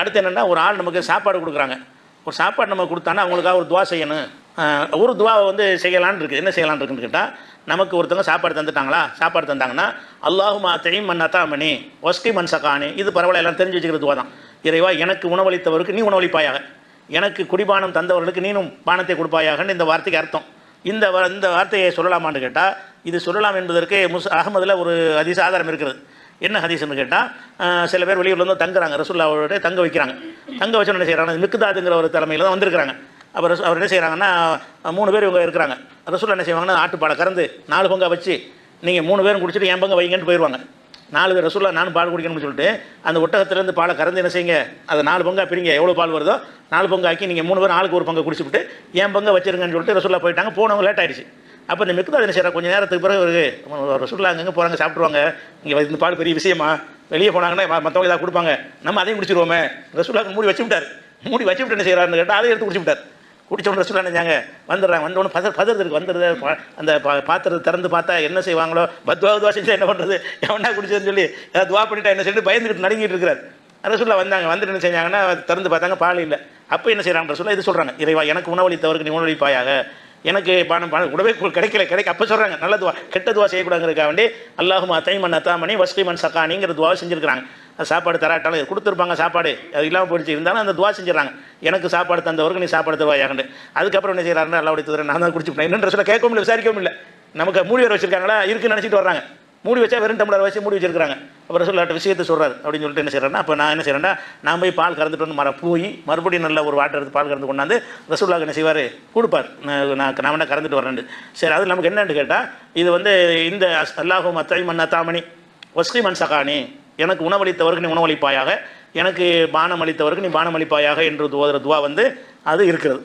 அடுத்து என்னென்னா, ஒரு ஆள் நமக்கு சாப்பாடு கொடுக்குறாங்க. ஒரு சாப்பாடு நம்ம கொடுத்தானா அவங்களுக்காக ஒரு துவா செய்யணும். ஒரு துவாவை வந்து செய்யலான்னு இருக்குது. என்ன செய்யலான்னு இருக்குன்னு கேட்டால், நமக்கு ஒருத்தவங்க சாப்பாடு தந்துட்டாங்களா, சாப்பாடு தந்தாங்கன்னா அல்லாஹுமா அத்தையும் மன் அத்தாமணி ஒஸ்கி மன் சகானி, இது பரவாயில்ல எல்லாம் தெரிஞ்சு வச்சுக்கிற துவா தான். இறைவா, எனக்கு உணவளித்தவருக்கு நீ உணவளிப்பாயாக, எனக்கு குடிபானம் தந்தவர்களுக்கு நீனும் பானத்தை கொடுப்பாயாகன்னு இந்த வார்த்தைக்கு அர்த்தம். இந்த வார்த்தையை சொல்லலாமான்னு கேட்டால், இது சொல்லலாம் என்பதற்கு அகமதில் ஒரு ஹதீஸ் ஆதாரம் இருக்கிறது. என்ன ஹதீஸ்னு கேட்டால், சில பேர் வெளியூரில் வந்து தங்குறாங்க, ரசூலுல்லாஹ்வோட தங்க வைக்கிறாங்க. தங்க வச்சு என்ன செய்கிறாங்க, மிக்தாதுங்கிற ஒரு தலைமையில் தான் வந்திருக்கிறாங்க. அப்போ அவர் என்ன செய்கிறாங்கன்னா, 3 பேர் இவங்க இருக்கிறாங்க. ரசூலுல்லாஹ் என்ன செய்வாங்கன்னா, ஆட்டுப்பாலை கறந்து 4 பங்கா வச்சு, நீங்கள் 3 பேரும் குடிச்சிட்டு என் பங்கு வைங்கன்னு போயிடுவாங்க. 4 பேர் ரசூலுல்லாஹ் நானும் பால் குடிக்கணும்னு சொல்லிட்டு அந்த ஒட்டகத்திலேருந்து பாலை கறந்து என்ன செய்யுங்க, அதை 4 பங்கா பிரிங்க, எவ்வளோ பால் வருதோ 4 பங்கு ஆக்கி நீங்கள் 3 பேரும் ஆளுக்கு ஒரு பங்கை குடிச்சுட்டு என் பங்கை வச்சிருங்கன்னு சொல்லிட்டு ரசூலுல்லாஹ் போயிட்டாங்க. போனவங்க லேட் ஆயிடுச்சு. அப்போ இந்த மிக்தாத் என்ன செய்கிறாங்க, கொஞ்சம் நேரத்துக்கு பிறகு ரசூலுல்லாஹ் அங்கங்கே போகிறாங்க, சாப்பிட்ருவாங்க. இங்கே இந்த பால் பெரிய விஷயமா, வெளியே போனாங்கன்னா மற்றவங்க ஏதாவது கொடுப்பாங்க, நம்ம அதையும் குடிச்சிருவோமே. ரசூலுல்லாஹ் மூடி வச்சு விட்டார். மூடி வச்சு விட்டு என்ன செய்கிறாருன்னு கேட்டால், அதை எடுத்து குடிச்சு விட்டார். குடிச்சவொன்னு ரசூலுல்லாஹ் நினைச்சாங்க, வந்துடுறாங்க. வந்தவொன்னு பதறதுக்கு வந்துடுது. அந்த பாத்திரத்தை திறந்து பார்த்தா என்ன செய்வாங்களோ, துவா செஞ்சா என்ன பண்ணுறது, எவனா குடிச்சதுன்னு சொல்லி ஏதாவது துவா பண்ணிட்டா என்ன செய்யணும் பயந்துக்கிட்டு நடுங்கிட்டு இருக்கிறார். ரசூலுல்லாஹ் வந்தாங்க. வந்துட்டு என்ன செஞ்சாங்கன்னா, திறந்து பார்த்தாங்க பால் இல்லை. அப்போ என்ன செய்கிறாங்க, ரசூலுல்லாஹ் இது சொல்கிறாங்க, இறைவா, எனக்கு உணவளித்தவருக்கு நீ உணவளிப்பாயாக, எனக்கு பானம் உடவே கிடைக்க. அப்போ சொல்கிறாங்க, நல்ல துவா, கெட்ட துவா செய்யக்கூடாதுங்கிறதுக்காக வேண்டி அல்லாஹுமா அத்தைமன் அத்தாமணி வஸ்கி மன் சகானிங்கிற துவா செஞ்சுருக்கிறாங்க. சாப்பாடு தராட்டாலும் கொடுத்துருப்பாங்க, சாப்பாடு அது இல்லாமல் போயிடுச்சு, இருந்தாலும் அந்த துவா செஞ்சிடறாங்க, எனக்கு சாப்பாடு தந்தவருக்கு நீ சாப்பாடு தருவாயாகண்டு. அதுக்கப்புறம் என்ன செய்கிறாருன்னு அல்லாஹ்வுடைய தூதர் நான் தான் குடிச்சுட்டேன் என்னன்ற சொல்ல கேட்கவும் இல்லை, விசாரிக்கவும் இல்லை. நமக்கு மூடி வர வச்சிருக்காங்களா, இருக்குன்னு நினச்சிட்டு வர்றாங்க. மூடி வச்சா வெறும் டம்ளர் வச்சு மூடி வச்சிருக்காங்க. அப்புறம் ரசூலுல்லாஹ் விஷயத்தை சொல்கிறார் அப்படின்னு சொல்லிட்டு என்ன செய்கிறேன்னா, அப்போ நான் என்ன செய்கிறேன்னா, நான் போய் பால் கறந்துட்டு வந்து போய் மறுபடியும் நல்ல ஒரு வாட்டர் எடுத்து பால் கறந்து கொண்டாந்து ரசூலுல்லாஹ் என்ன செய்வார், கொடுப்பார். நான் வேணா கறந்துட்டு வரேன். சரி, அது நமக்கு என்னன்னு கேட்டால், இது வந்து இந்த அல்லாஹும் அத்தைமன் அத்தாமணி வஸ்கி மன் சகானி, எனக்கு உணவளித்தவருக்கு நீ உணவளிப்பாயாக, எனக்கு பானம் அளித்தவருக்கு நீ பானம் அளிப்பாயாக என்று ஓதுற துவா வந்து அது இருக்கிறது.